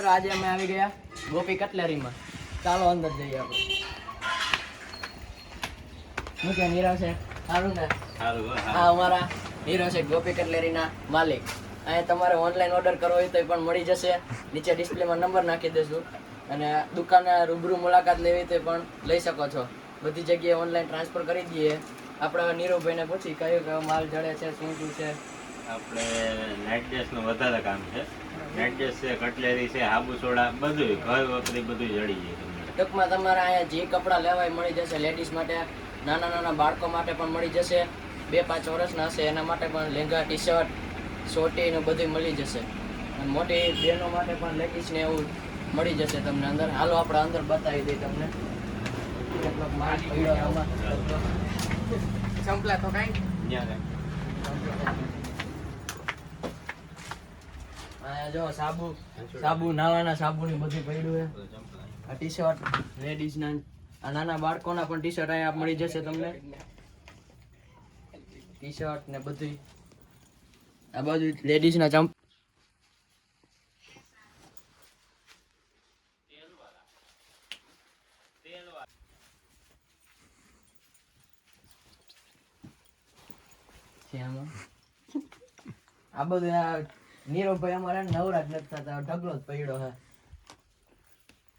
મિત્રો આજે અમે આવી ગયા ગોપી કટલેરીમાં. ચાલો અંદર જઈએ આપણે. શું કે નીરવ છે? સારું ને? હા, અમારા નીરવ છે ગોપી કટલેરીના માલિક. અહીંયા તમારે ઓનલાઈન ઓર્ડર કરવો હોય તો પણ મળી જશે. નીચે ડિસ્પ્લેમાં નંબર નાખી દઈશું અને દુકાને રૂબરૂ મુલાકાત લેવી તો પણ લઈ શકો છો. બધી જગ્યાએ ઓનલાઈન ટ્રાન્સફર કરી દઈએ. આપણા નીરવભાઈને પૂછી કયો કયો માલ જડે છે, શું શું છે. આપણે નાઇટ ડ્રેસનું વધારે કામ છે. નાઇટ ડ્રેસ છે, કટલેરી છે, હાબુ સોડા, બધું ઘર વખરી બધું જડી જાય તમને. ટૂંકમાં તમારે અહીંયા જે કપડાં લેવાય મળી જશે. લેડીઝ માટે, નાના નાના બાળકો માટે પણ મળી જશે. 2-5 વર્ષના હશે એના માટે પણ લેંગા, ટી શર્ટ, સોટી ને બધું મળી જશે. અને મોટી બહેનો માટે પણ લેગીસ ને એવું મળી જશે તમને અંદર. હાલો આપણે અંદર બતાવી દઈએ તમને કેટલોક માલ પડ્યો આમાં. સંપલા તો કાંઈ અહીંયા જો સાબુ નાવાના સાબુની બધું પડ્યું છે. આ ટી શર્ટ લેડીઝના, આ નાના બાળકોના પણ ટી શર્ટ અહીંયા મળી જશે તમને. ટી શર્ટ ને બધું આ બધું લેડીઝના ચંપ આ બધું નીરવભાઈ અમારે નવરાજ નથી થતા, ઢગલો જ પડ્યો છે.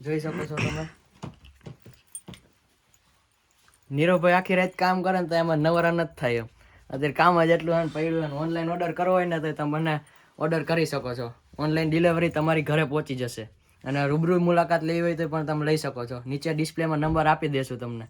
જોઈ શકો છો તમે. નીરવભાઈ આખી રાત કામ કરે ને તો એમાં નવરા નથી થાય. અત્યારે કામ જ એટલું પડ્યું. ઓનલાઈન ઓર્ડર કરવો હોય ને તો તમે મને ઓર્ડર કરી શકો છો. ઓનલાઈન ડિલિવરી તમારી ઘરે પહોંચી જશે. અને રૂબરૂ મુલાકાત લેવી હોય તો પણ તમે લઈ શકો છો. નીચે ડિસ્પ્લેમાં નંબર આપી દેશું તમને.